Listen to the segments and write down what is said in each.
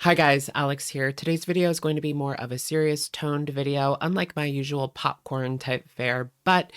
Hi guys, Alex here. Today's video is going to be more of a serious toned video, unlike my usual popcorn type fare, but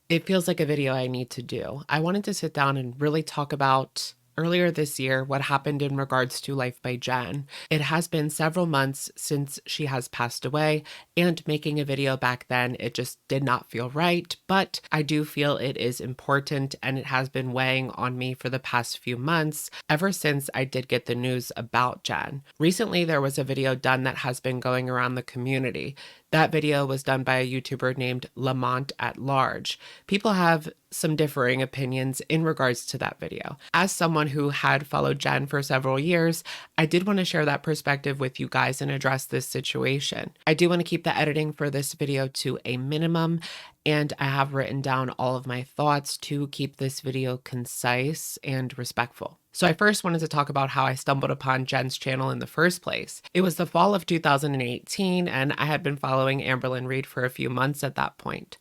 it feels like a video I need to do. I wanted to sit down and really talk about earlier this year what happened in regards to Life by Jen. It has been several months since she has passed away, and making a video back then, it just did not feel right, but I do feel it is important and it has been weighing on me for the past few months ever since I did get the news about Jen. Recently, there was a video done that has been going around the community. That video was done by a YouTuber named Lamont at Large. People have some differing opinions in regards to that video. As someone who had followed Jen for several years, I did want to share that perspective with you guys and address this situation. I do want to keep the editing for this video to a minimum, and I have written down all of my thoughts to keep this video concise and respectful. So I first wanted to talk about how I stumbled upon Jen's channel in the first place. It was the fall of 2018, and I had been following Amberlynn Reid for a few months at that point.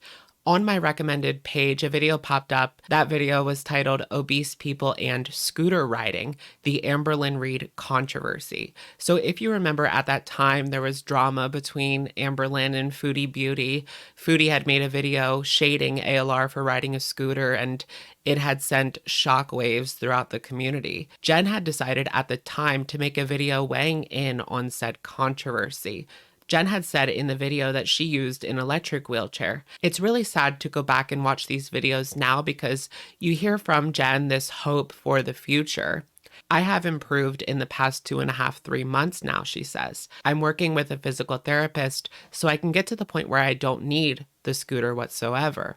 On my recommended page, a video popped up. That video was titled Obese People and Scooter Riding, the Amberlynn Reid Controversy. So if you remember at that time, there was drama between Amberlynn and Foodie Beauty. Foodie had made a video shading ALR for riding a scooter, and it had sent shockwaves throughout the community. Jen had decided at the time to make a video weighing in on said controversy. Jen had said in the video that she used an electric wheelchair. It's really sad to go back and watch these videos now because you hear from Jen this hope for the future. I have improved in the past 2.5, 3 months now, she says. I'm working with a physical therapist so I can get to the point where I don't need the scooter whatsoever.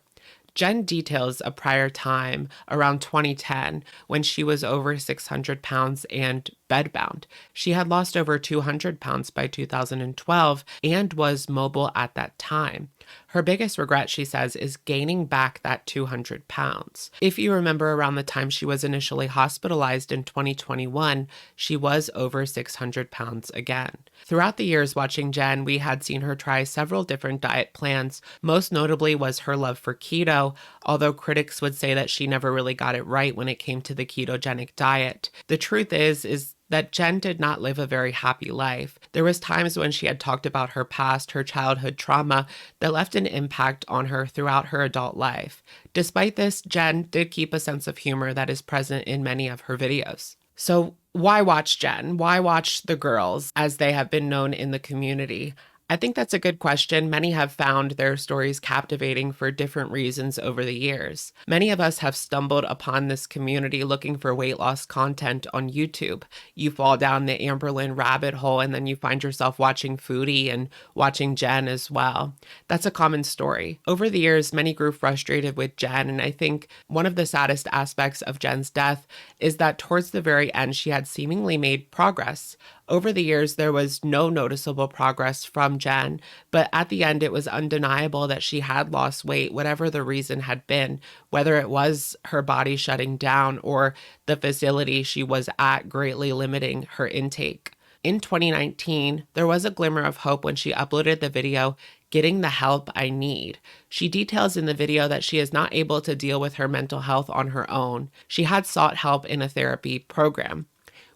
Jen details a prior time around 2010 when she was over 600 pounds and bedbound. She had lost over 200 pounds by 2012 and was mobile at that time. Her biggest regret, she says, is gaining back that 200 pounds. If you remember, around the time she was initially hospitalized in 2021, she was over 600 pounds again. Throughout the years watching Jen, we had seen her try several different diet plans. Most notably was her love for keto, although critics would say that she never really got it right when it came to the ketogenic diet. The truth is that Jen did not live a very happy life. There was times when she had talked about her past, her childhood trauma that left an impact on her throughout her adult life. Despite this, Jen did keep a sense of humor that is present in many of her videos. So why watch Jen? Why watch the girls, as they have been known in the community? I think that's a good question. Many have found their stories captivating for different reasons over the years. Many of us have stumbled upon this community looking for weight loss content on YouTube. You fall down the Amberlynn rabbit hole and then you find yourself watching Foodie and watching Jen as well. That's a common story. Over the years, many grew frustrated with Jen, and I think one of the saddest aspects of Jen's death is that towards the very end, she had seemingly made progress. Over the years, there was no noticeable progress from Jen, but at the end, it was undeniable that she had lost weight, whatever the reason had been, whether it was her body shutting down or the facility she was at greatly limiting her intake. In 2019, there was a glimmer of hope when she uploaded the video, Getting the Help I Need. She details in the video that she is not able to deal with her mental health on her own. She had sought help in a therapy program,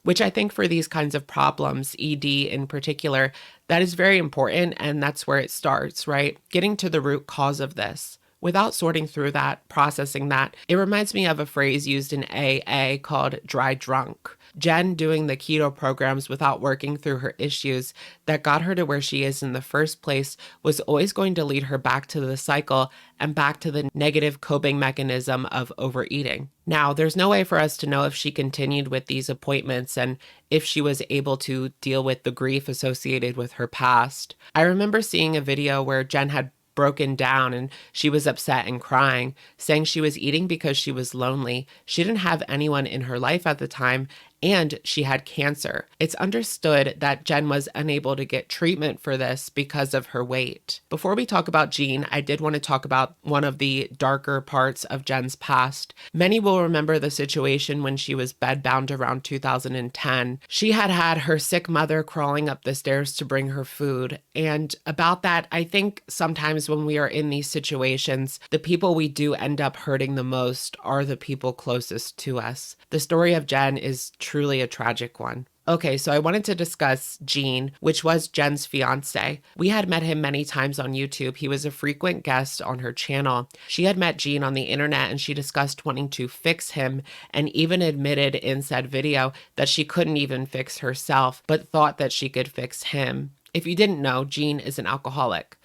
which I think for these kinds of problems, ED in particular, that is very important, and that's where it starts, right? Getting to the root cause of this. Without sorting through that, processing that, it reminds me of a phrase used in AA called dry drunk. Jen doing the keto programs without working through her issues that got her to where she is in the first place was always going to lead her back to the cycle and back to the negative coping mechanism of overeating. Now, there's no way for us to know if she continued with these appointments and if she was able to deal with the grief associated with her past. I remember seeing a video where Jen had broken down and she was upset and crying, saying she was eating because she was lonely. She didn't have anyone in her life at the time, and she had cancer. It's understood that Jen was unable to get treatment for this because of her weight. Before we talk about Jean, I did want to talk about one of the darker parts of Jen's past. Many will remember the situation when she was bedbound around 2010. She had had her sick mother crawling up the stairs to bring her food. And about that, I think sometimes when we are in these situations, the people we do end up hurting the most are the people closest to us. The story of Jen is truly a tragic one. Okay, so I wanted to discuss Gene, which was Jen's fiance. We had met him many times on YouTube. He was a frequent guest on her channel. She had met Gene on the internet and she discussed wanting to fix him and even admitted in said video that she couldn't even fix herself, but thought that she could fix him. If you didn't know, Gene is an alcoholic.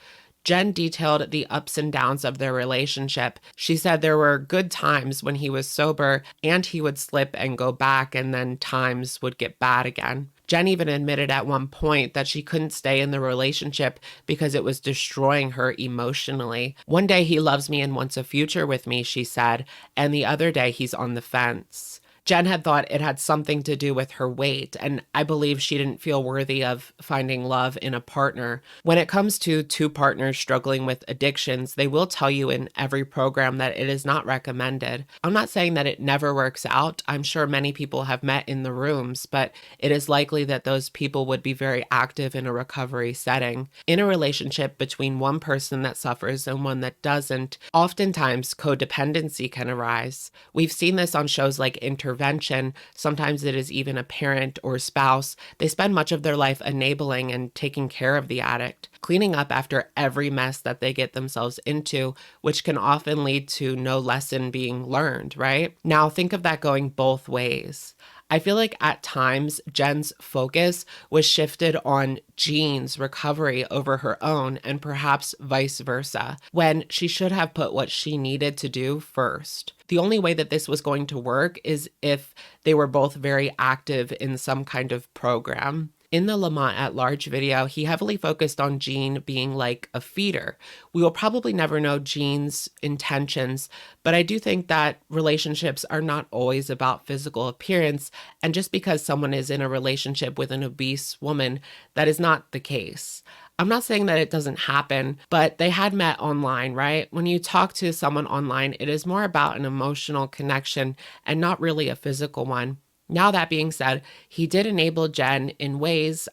Jen detailed the ups and downs of their relationship. She said there were good times when he was sober and he would slip and go back, and then times would get bad again. Jen even admitted at one point that she couldn't stay in the relationship because it was destroying her emotionally. One day he loves me and wants a future with me, she said, and the other day he's on the fence. Jen had thought it had something to do with her weight, and I believe she didn't feel worthy of finding love in a partner. When it comes to two partners struggling with addictions, they will tell you in every program that it is not recommended. I'm not saying that it never works out. I'm sure many people have met in the rooms, but it is likely that those people would be very active in a recovery setting. In a relationship between one person that suffers and one that doesn't, oftentimes codependency can arise. We've seen this on shows like Intervention. Sometimes it is even a parent or spouse. They spend much of their life enabling and taking care of the addict, cleaning up after every mess that they get themselves into, which can often lead to no lesson being learned, right? Now, think of that going both ways. I feel like at times Jen's focus was shifted on Gene's recovery over her own, and perhaps vice versa, when she should have put what she needed to do first. The only way that this was going to work is if they were both very active in some kind of program. In the Lamont at Large video, he heavily focused on Gene being like a feeder. We will probably never know Gene's intentions, but I do think that relationships are not always about physical appearance, and just because someone is in a relationship with an obese woman, that is not the case. I'm not saying that it doesn't happen, but they had met online, right? When you talk to someone online, it is more about an emotional connection and not really a physical one. Now, that being said, he did enable Jen in ways,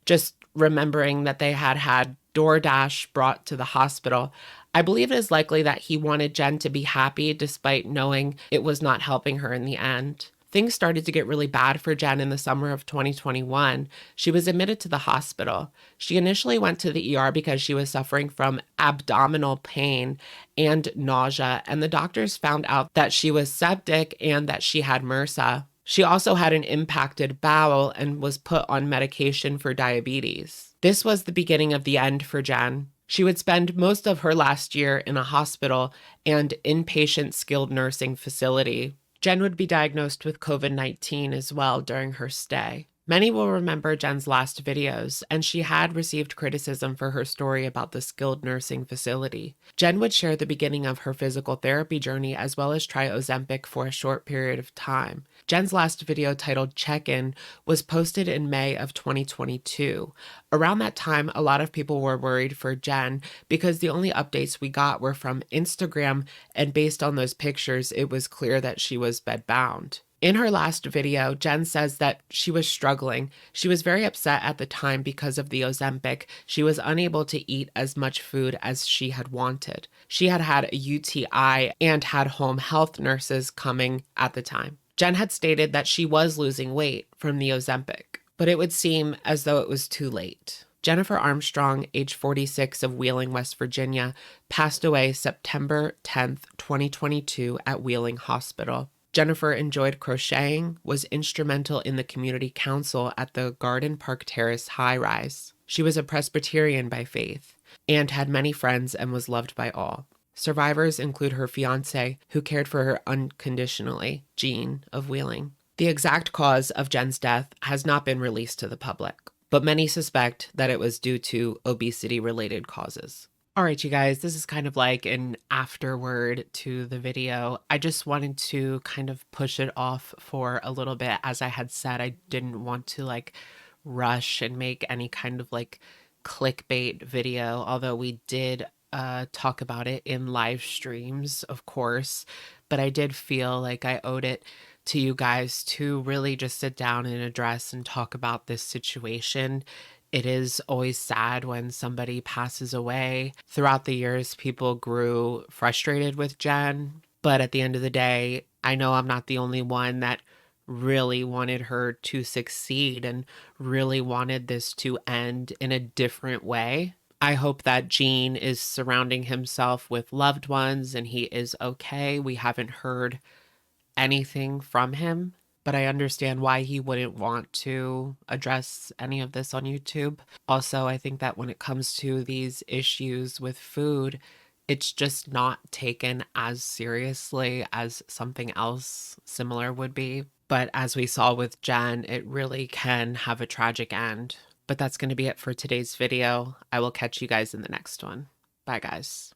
just remembering that they had DoorDash brought to the hospital. I believe it is likely that he wanted Jen to be happy despite knowing it was not helping her in the end. Things started to get really bad for Jen in the summer of 2021. She was admitted to the hospital. She initially went to the ER because she was suffering from abdominal pain and nausea, and the doctors found out that she was septic and that she had MRSA. She also had an impacted bowel and was put on medication for diabetes. This was the beginning of the end for Jen. She would spend most of her last year in a hospital and inpatient skilled nursing facility. Jen would be diagnosed with COVID-19 as well during her stay. Many will remember Jen's last videos, and she had received criticism for her story about the skilled nursing facility. Jen would share the beginning of her physical therapy journey as well as try Ozempic for a short period of time. Jen's last video, titled Check-In, was posted in May of 2022. Around that time, a lot of people were worried for Jen because the only updates we got were from Instagram, and based on those pictures, it was clear that she was bedbound. In her last video, Jen says that she was struggling. She was very upset at the time because of the Ozempic. She was unable to eat as much food as she had wanted. She had had a UTI and had home health nurses coming at the time. Jen had stated that she was losing weight from the Ozempic, but it would seem as though it was too late. Jennifer Armstrong, age 46, of Wheeling, West Virginia, passed away September 10th, 2022 at Wheeling Hospital. Jennifer enjoyed crocheting, was instrumental in the community council at the Garden Park Terrace high-rise. She was a Presbyterian by faith and had many friends and was loved by all. Survivors include her fiancé, who cared for her unconditionally, Gene of Wheeling. The exact cause of Jen's death has not been released to the public, but many suspect that it was due to obesity-related causes. All right, you guys, this is kind of like an afterword to the video. I just wanted to kind of push it off for a little bit. As I had said, I didn't want to rush and make any kind of clickbait video, although we did talk about it in live streams, of course, but I did feel like I owed it to you guys to really just sit down and address and talk about this situation. It is always sad when somebody passes away. Throughout the years, people grew frustrated with Jen, but at the end of the day, I know I'm not the only one that really wanted her to succeed and really wanted this to end in a different way. I hope that Gene is surrounding himself with loved ones and he is okay. We haven't heard anything from him, but I understand why he wouldn't want to address any of this on YouTube. Also, I think that when it comes to these issues with food, it's just not taken as seriously as something else similar would be. But as we saw with Jen, it really can have a tragic end. But that's going to be it for today's video. I will catch you guys in the next one. Bye, guys.